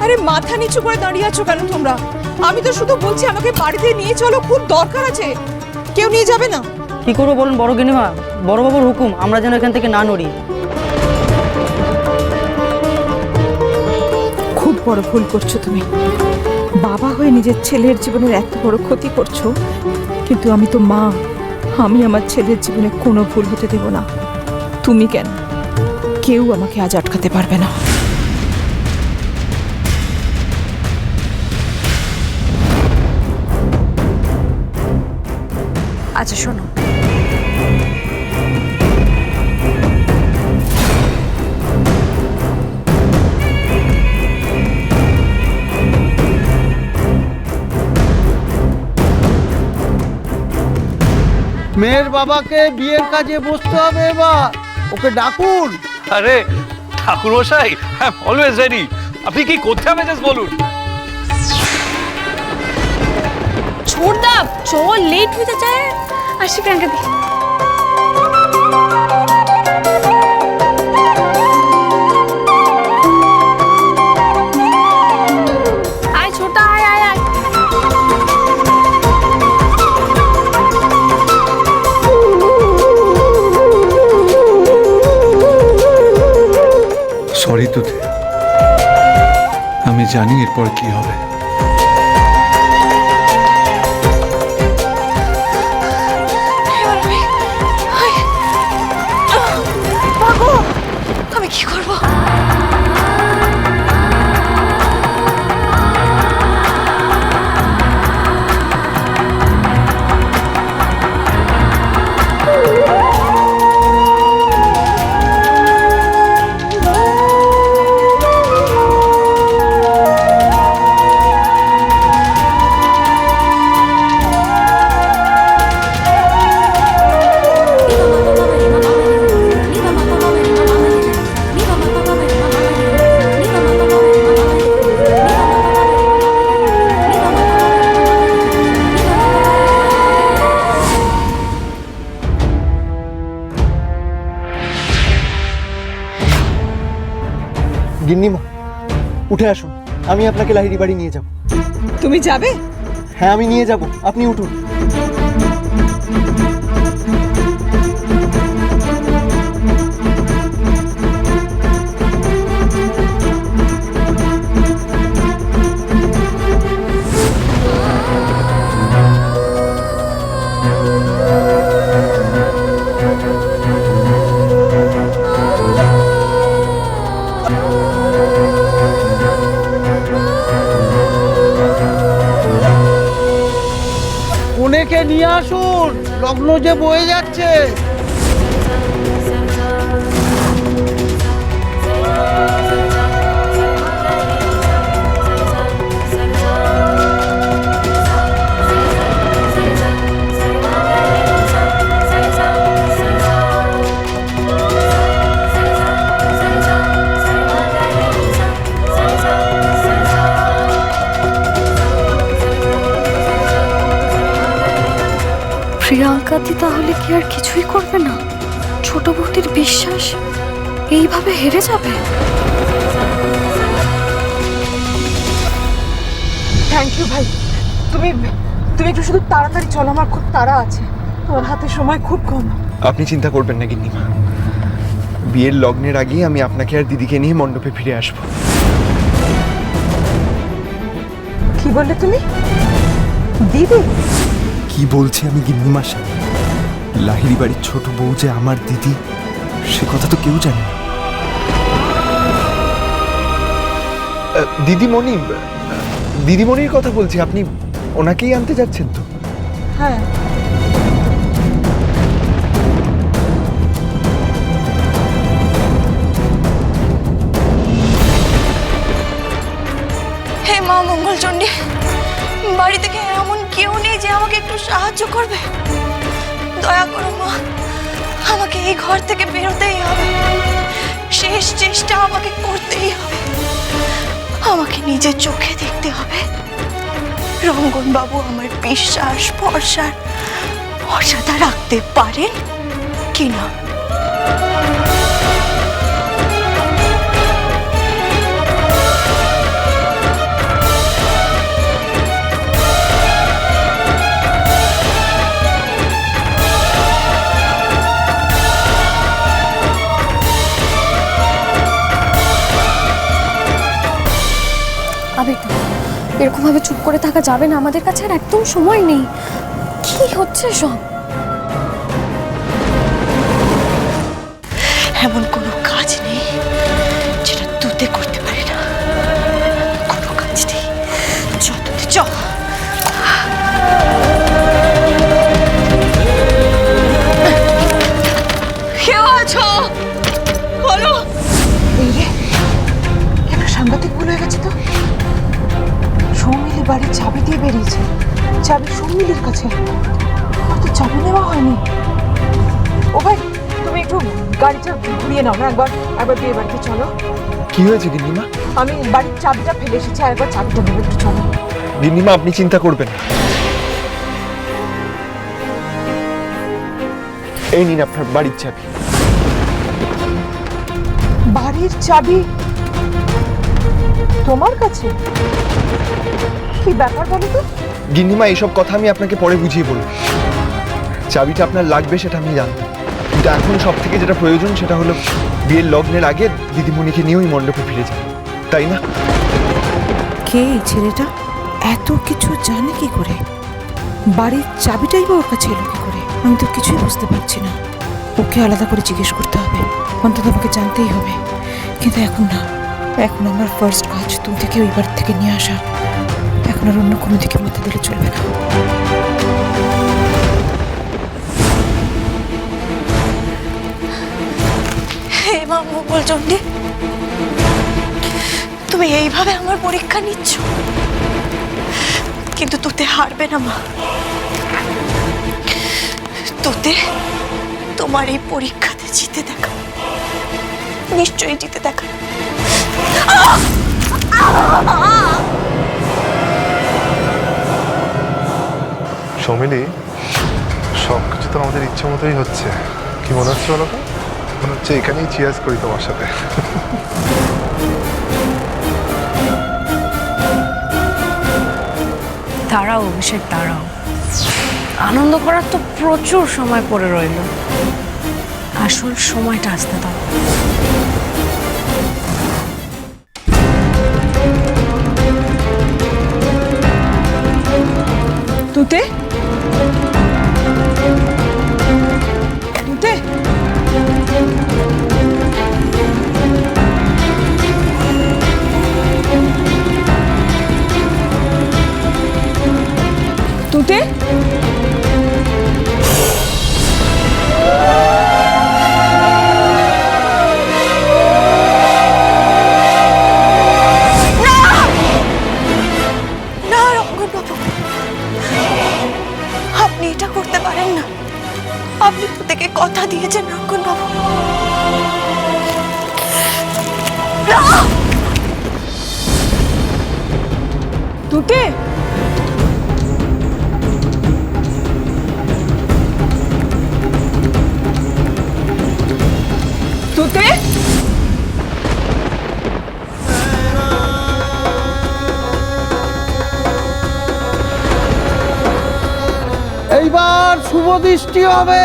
আরে মাথা নিচু করে দাঁড়িয়ে আছো কেন তোমরা? আমি তো শুধু বলছি আমাকে বাড়িতে নিয়ে চলো, খুব দরকার আছে। কেউ নিয়ে যাবে না? কি করবো বলুন বড় গিনিমা, বড়বাবুর হুকুম, আমরা যেন এখান থেকে না নড়ি। খুব বড় ভুল করছো তুমি। বাবা হয়ে নিজের ছেলের জীবনের এত বড় ক্ষতি করছো, কিন্তু আমি তো মা, আমি আমার ছেলের জীবনে কোনো ভুল হতে দেব না। তুমি কেন, কেউ আমাকে আজ আটকাতে পারবে না। আচ্ছা শোনো, মেয়ের বাবাকে বিয়ের কাজে বসতে হবে, এবার ওকে ডাকুন। আরে ঠাকুর মশাই, হ্যাঁ অলওয়েজ রেডি। আপনি কি করতে হবে জাস্ট বলুন। छोड़ दा, चल लेट हो जाए। आशी प्रियंका दी आय, छोटा आय आय आय। সরি তুতে, আমি জানি এরপর কি হবে। আমি কি করবো? গিন্নিমা উঠে আসুন, আমি আপনাকে লাহিড়ি বাড়ি নিয়ে যাব। তুমি যাবে? হ্যাঁ আমি নিয়ে যাব, আপনি উঠুন। কনেকে নিয়ে আসুন, লগ্ন যে বয়ে যাচ্ছে। প্রিয়াঙ্কা দি তাহলে কি আর কিছুই করবে না? ছোট বউটির বিশ্বাস এইভাবে হেরে যাবে? থ্যাংক ইউ ভাই। তুমি তুমি একটু শুধু তাড়াতাড়ি চলো, আমার খুব তাড়া আছে, আমার হাতে সময় খুব কম। আপনি চিন্তা করবেন না গিন্নিমা, বিয়ের লগ্নের আগেই আমি আপনাকে আর দিদিকে নিয়ে মণ্ডপে ফিরে আসব। কি বললে তুমি? দিদি? কি বলছি আমি গিন্নিমার সাথে? লাহিড়ি বাড়ির ছোট বউ যে আমার দিদি, সে কথা তো কেউ জানে না। দিদিমণি, দিদিমণির কথা বলছি, আপনি ওনাকেই আনতে যাচ্ছেন তো? হ্যাঁ। হে মা মঙ্গলচণ্ডী, বাড়ি থেকে এমন কেউ নেই যে আমাকে একটু সাহায্য করবে? দয়া করো মা, আমাকে এই ঘর থেকে বেরোতেই হবে। শেষ চেষ্টা আমাকে করতেই হবে। আমাকে নিজের চোখে দেখতে হবে রঙ্গন বাবু আমার বিশ্বাস ভরসার মর্যাদা রাখতে পারেন কিনা। আবির, এরকম ভাবে চুপ করে থাকা যাবে না, আমাদের কাছে আর একদম সময় নেই। কি হচ্ছে সব? এমন কোনো কাজ নেই যেটা তুতে করতে পারে না, কোনো কাজ নেই। চল তুতে চল। কেউ আছো? বলো। এই রে, একটা সাংঘাতিক ভুল হয়ে গেছে তো। সৌমিলি বাড়ির চাবি দিয়ে বেরিয়েছে, চাবি সৌমিলির কাছে, হয়তো চাবি নেওয়া হয়নি। ও ভাই, তুমি একটু গাড়িটা ঘুরিয়ে নাও না, একবার বিয়ে বাড়িতে চলো। কি হয়েছে গিন্নিমা? আমি বাড়ির চাবিটা ফেলে এসেছি, একবার চাবিটা নেবে, একটু চলো। গিন্নিমা আপনি চিন্তা করবেন না। এই নিন আপনার বাড়ির চাবি। বাড়ির চাবি তোমার কাছে? কি ব্যাপার বলো তো? গিন্নিমা এইসব কথা আমি আপনাকে পরে বুঝিয়ে বলবো। চাবিটা আপনার লাগবে সেটা আমি জানতাম, কিন্তু এখন সব থেকে যেটা প্রয়োজন সেটা হলো বিয়ের লগ্নের আগে দিদিমণিকে নিয়ে ওই মণ্ডপে ফিরে যান, তাই না? কে এই ছেলেটা? এত কিছু জানে কি করে? বাড়ির চাবিটাই বা ওর কাছে এলো কি করে? আমি তো কিছুই বুঝতে পারছি না। ওকে আলাদা করে জিজ্ঞেস করতে হবে, অন্তত আমাকে জানতেই হবে। কিন্তু এখন না, এখন আমার ফার্স্ট কাজ তুমি থেকে ওই বাড়ি থেকে নিয়ে আসা। এখন আর অন্য কোনো দিকে মাথা দিলে চলবে না। হে মা মঙ্গলচণ্ডী, তুমি এইভাবে আমার পরীক্ষা নিচ্ছ, কিন্তু তুতে হারবে না মা। তুতে তোমার এই পরীক্ষাতে জিতে দেখা, নিশ্চয়ই জিতে দেখা। সৌমিলি, সব কিছু তো আমাদের ইচ্ছে মতোই হচ্ছে। কি মনে হচ্ছে বলো তো? মনে হচ্ছে এখানেই চিয়ার্স করি তোমার সাথে। দাঁড়াও অভিষেক, দাঁড়াও। আনন্দ করার তো প্রচুর সময় পড়ে রইল, আসল সময়টা আসতে দাও। তুতে, তুতে, তুতে, না রঙ্গন বাবু, আপনি এটা করতে পারেন না। আপনি তুতেকে কথা দিয়েছেন রঙ্গন বাবু। তুতে, তুতে, এইবার শুভ দৃষ্টি হবে।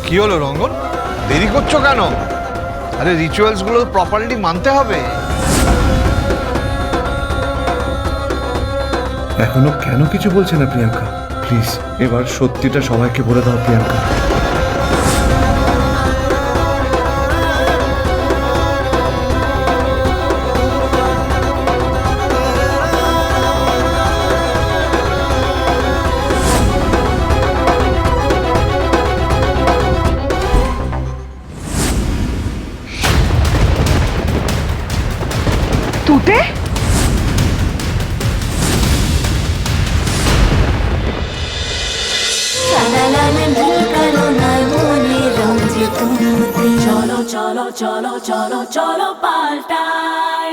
কি হলো রঙ্গন, দেরি করছো কেন? আরে রিচুয়ালস গুলো প্রপারলি মানতে হবে। এখনো কেন কিছু বলছে না প্রিয়াঙ্কা? প্লিজ এবার সত্যিটা সবাইকে বলে দাও প্রিয়াঙ্কা। তুতে, চলো চলো চলো চলো চলো পাল্টাই।